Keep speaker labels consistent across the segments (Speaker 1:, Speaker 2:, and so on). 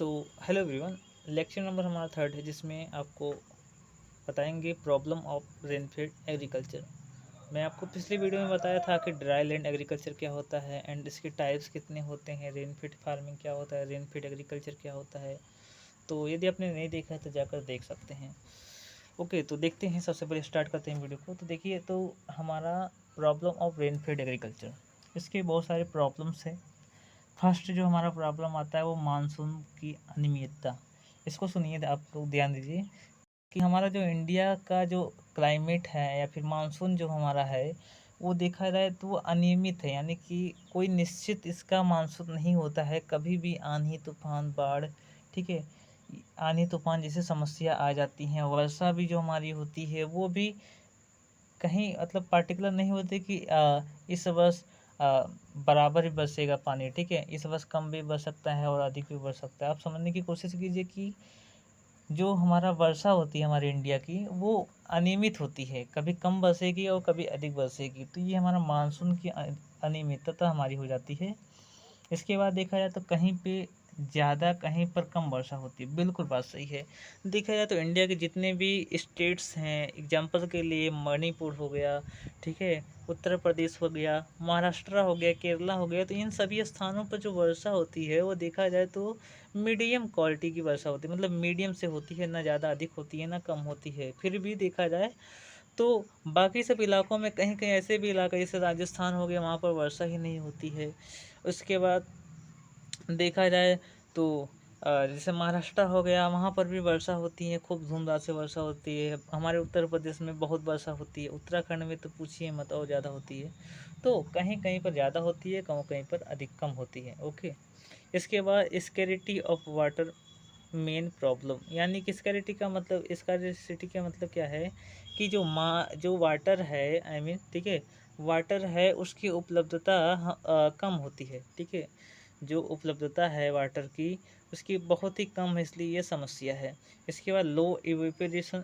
Speaker 1: So hello everyone. Lecture number हमारा third है जिसमें आपको बताएंगे प्रॉब्लम ऑफ रेनफेड एग्रीकल्चर। मैं आपको पिछली वीडियो में बताया था कि ड्राई लैंड एग्रीकल्चर क्या होता है एंड इसके टाइप्स कितने होते हैं, रेनफेड फार्मिंग क्या होता है, रेनफेड एग्रीकल्चर क्या होता है। तो यदि आपने नहीं देखा है तो जाकर देख सकते हैं। ओके, तो देखते हैं। सबसे पहले स्टार्ट करते हैं वीडियो को। तो देखिए, तो हमारा प्रॉब्लम ऑफ रेनफेड एग्रीकल्चर, इसके बहुत सारे प्रॉब्लम्स हैं। फर्स्ट जो हमारा प्रॉब्लम आता है वो मानसून की अनियमितता। इसको सुनिए, आप लोग ध्यान दीजिए कि हमारा जो इंडिया का जो क्लाइमेट है या फिर मानसून जो हमारा है वो देखा जाए तो वो अनियमित है, यानी कि कोई निश्चित इसका मानसून नहीं होता है। कभी भी आंधी तूफान बाढ़, ठीक है, आंधी तूफान जैसे समस्या आ जाती हैं। वर्षा भी जो हमारी होती है वो भी कहीं मतलब पार्टिकुलर नहीं होती कि इस वर्ष बराबर ही बरसेगा पानी, ठीक है। इस वर्ष कम भी बरस सकता है और अधिक भी बरस सकता है। आप समझने की कोशिश कीजिए कि जो हमारा वर्षा होती है हमारे इंडिया की वो अनियमित होती है, कभी कम बरसेगी और कभी अधिक बरसेगी। तो ये हमारा मानसून की अनियमितता हमारी हो जाती है। इसके बाद देखा जाए तो कहीं पे ज़्यादा कहीं पर कम वर्षा होती है, बिल्कुल बात सही है। देखा जाए तो इंडिया के जितने भी स्टेट्स हैं, एग्जांपल के लिए मणिपुर हो गया, ठीक है, उत्तर प्रदेश हो गया, महाराष्ट्र हो गया, केरला हो गया, तो इन सभी स्थानों पर जो वर्षा होती है वो देखा जाए तो मीडियम क्वालिटी की वर्षा होती है, मतलब मीडियम से होती है, ना ज़्यादा अधिक होती है ना कम होती है। फिर भी देखा जाए तो बाकी सब इलाकों में कहीं कहीं ऐसे भी इलाके जैसे राजस्थान हो गया, वहाँ पर वर्षा ही नहीं होती है। उसके बाद देखा जाए तो जैसे महाराष्ट्र हो गया, वहाँ पर भी वर्षा होती है, खूब धूमधाम से वर्षा होती है। हमारे उत्तर प्रदेश में बहुत वर्षा होती है, उत्तराखंड में तो पूछिए मत, और ज़्यादा होती है। तो कहीं कहीं पर ज़्यादा होती है, कहीं कहीं पर अधिक कम होती है। ओके, इसके बाद स्कैरिटी ऑफ वाटर मेन प्रॉब्लम, यानी कि स्कैरिटी का मतलब, स्कैरिसिटी का मतलब क्या है कि जो वाटर है, आई मीन, ठीक है, वाटर है उसकी उपलब्धता कम होती है, ठीक है। जो उपलब्धता है वाटर की उसकी बहुत ही कम है, इसलिए ये समस्या है। इसके बाद लो इवेपोरेशन,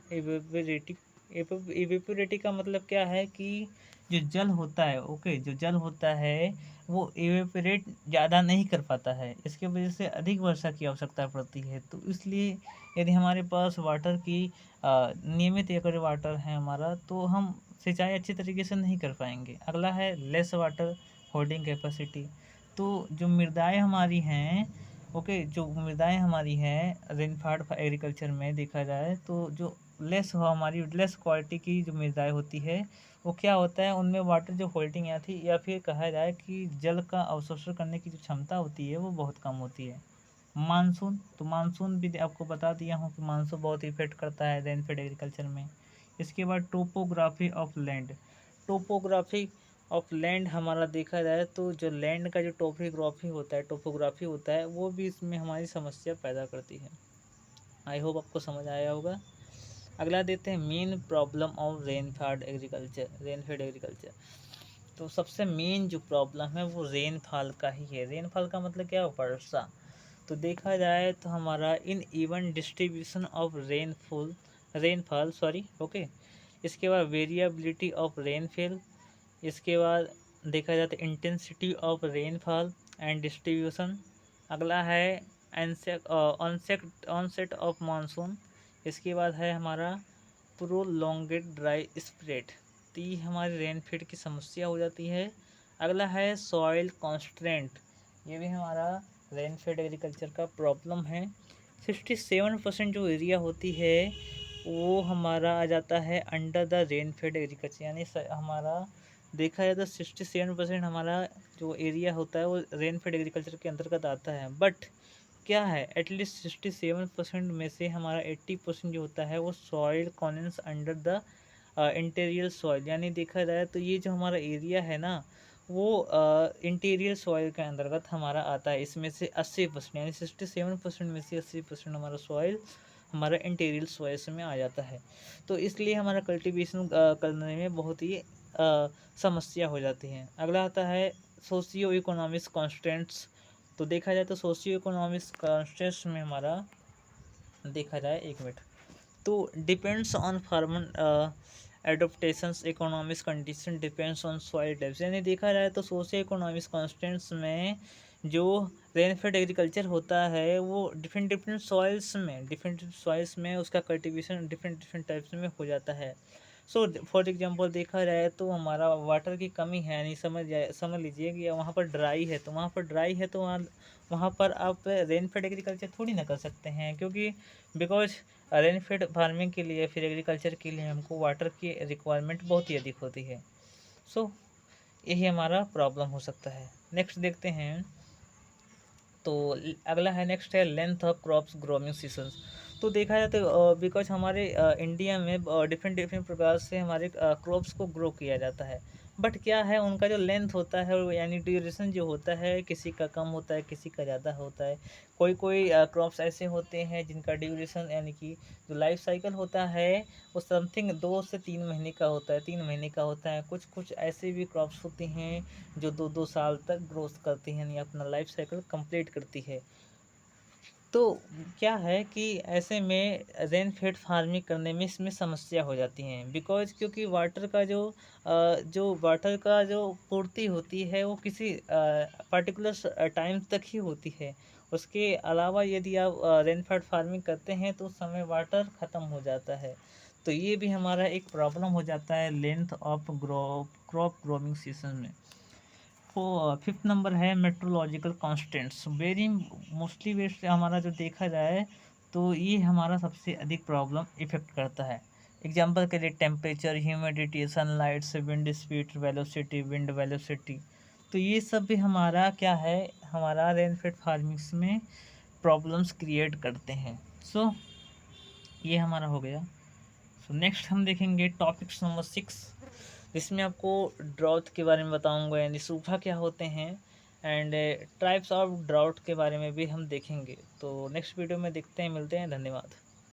Speaker 1: इवेपोरेटी का मतलब क्या है कि जो जल होता है, ओके, जो जल होता है वो इवेपोरेट ज़्यादा नहीं कर पाता है। इसके वजह से अधिक वर्षा की आवश्यकता पड़ती है। तो इसलिए यदि हमारे पास वाटर की नियमित अगर वाटर है हमारा, तो हम सिंचाई अच्छी तरीके से नहीं कर पाएंगे। अगला है लेस वाटर होल्डिंग कैपेसिटी। तो जो मृदाएँ हमारी हैं, ओके, जो मृदाएँ हमारी हैं रेनफेड एग्रीकल्चर में देखा जाए तो जो हमारी लेस क्वालिटी की जो मृदाएँ होती है वो क्या होता है, उनमें वाटर जो होल्डिंग या थी, या फिर कहा जाए कि जल का अवशोषण करने की जो क्षमता होती है वो बहुत कम होती है। मानसून, तो मानसून भी आपको बता दिया हूँ कि मानसून बहुत इफेक्ट करता है रेनफेड एग्रीकल्चर में। इसके बाद topography of land, topography of land हमारा देखा जाए तो जो लैंड का जो टोपोग्राफी होता है वो भी इसमें हमारी समस्या पैदा करती है। आई होप आपको समझ आया होगा। अगला देते हैं main problem of rainfed agriculture. तो सबसे मेन जो प्रॉब्लम है वो रेनफॉल का ही है। रेनफॉल का मतलब क्या है, वर्षा। तो देखा जाए तो हमारा in even distribution of rainfall sorry, okay. इसके बाद वेरिएबिलिटी ऑफ रेनफॉल। इसके बाद देखा जाए तो intensity of rainfall and distribution. अगला है ऑनसेट ऑफ मानसून। इसके बाद है हमारा प्रोलोंगेड ड्राई स्प्रेड। तो ये हमारी रेनफेड की समस्या हो जाती है। अगला है सॉइल कॉन्स्ट्रेंट, ये भी हमारा रेनफेड एग्रीकल्चर का प्रॉब्लम है। 67% जो एरिया होती है वो हमारा आ जाता है अंडर द रेनफेड एग्रीकल्चर, यानी हमारा देखा जाए तो 67% हमारा जो एरिया होता है वो रेनफेड एग्रीकल्चर के अंतर्गत आता है। बट क्या है, एटलीस्ट 67% में से हमारा 80% जो होता है वो soil cons under the interior soil, यानी देखा जाए तो ये जो हमारा एरिया है ना वो इंटीरियर सॉइल के अंतर्गत हमारा आता है। इसमें से 80% यानी 67% में से 80% हमारा सॉइल हमारा इंटीरियर सॉइल्स में आ जाता है। तो इसलिए हमारा कल्टीवेशन करने में बहुत ही समस्या हो जाती है। अगला आता है सोशियो इकोनॉमिक्स कॉन्स्टेंट्स। तो देखा जाए तो सोशियो इकोनॉमिक्स कॉन्स्टेंट्स में हमारा देखा जाए, एक मिनट, तो depends on farmer adoptions economics condition depends on soil types, यानी देखा जाए तो सोशियो इकोनॉमिक्स कॉन्स्टेंट्स में जो रेनफेड एग्रीकल्चर होता है वो डिफरेंट डिफरेंट सॉइल्स में उसका कल्टीवेशन डिफरेंट डिफरेंट टाइप्स में हो जाता है। सो फॉर एग्जांपल देखा जाए तो हमारा वाटर की कमी है, नहीं समझ लीजिए कि वहाँ पर ड्राई है, तो वहाँ वहाँ पर आप रेनफेड एग्रीकल्चर थोड़ी ना कर सकते हैं, क्योंकि बिकॉज रेनफेड फार्मिंग के लिए फिर एग्रीकल्चर के लिए हमको वाटर की रिक्वायरमेंट बहुत ही अधिक होती है। सो यही हमारा प्रॉब्लम हो सकता है। नेक्स्ट देखते हैं, तो अगला है, नेक्स्ट है length of crops growing seasons. तो देखा जाए तो बिकॉज हमारे इंडिया में डिफरेंट डिफरेंट प्रकार से हमारे क्रॉप्स को ग्रो किया जाता है, बट क्या है उनका जो लेंथ होता है यानी ड्यूरेशन जो होता है, किसी का कम होता है, किसी का ज़्यादा होता है। कोई कोई क्रॉप्स ऐसे होते हैं जिनका ड्यूरेशन यानी कि जो लाइफ साइकिल होता है वो समथिंग 2 से 3 महीने का होता है, 3 महीने का होता है। कुछ कुछ ऐसे भी क्रॉप्स होती हैं जो 2 2 साल तक ग्रोथ करती हैं, यानी अपना लाइफ साइकिल कंप्लीट करती है। तो क्या है कि ऐसे में रेन फेड फार्मिंग करने में इसमें समस्या हो जाती हैं, बिकॉज क्योंकि वाटर का जो पूर्ति होती है वो किसी पर्टिकुलर टाइम तक ही होती है। उसके अलावा यदि आप रेन फेड फार्मिंग करते हैं तो उस समय वाटर ख़त्म हो जाता है। तो ये भी हमारा एक प्रॉब्लम हो जाता है length of crop growing season में। तो फिफ्थ नंबर है मेट्रोलॉजिकल कॉन्स्टेंट्स। वेरी मोस्टली वेट से हमारा जो देखा जाए तो ये हमारा सबसे अधिक प्रॉब्लम इफेक्ट करता है। एग्जांपल के लिए टेम्परेचर, ह्यूमिडिटी, सनलाइट से विंड वेलोसिटी। तो ये सब भी हमारा क्या है, हमारा रेनफेड फार्मिंग्स में प्रॉब्लम्स क्रिएट करते हैं। सो ये हमारा हो गया। सो नेक्स्ट हम देखेंगे टॉपिक्स नंबर 6, जिसमें आपको ड्राउट के बारे में बताऊंगा, यानी सूखा क्या होते हैं, एंड टाइप्स ऑफ ड्राउट के बारे में भी हम देखेंगे। तो नेक्स्ट वीडियो में देखते हैं, मिलते हैं, धन्यवाद।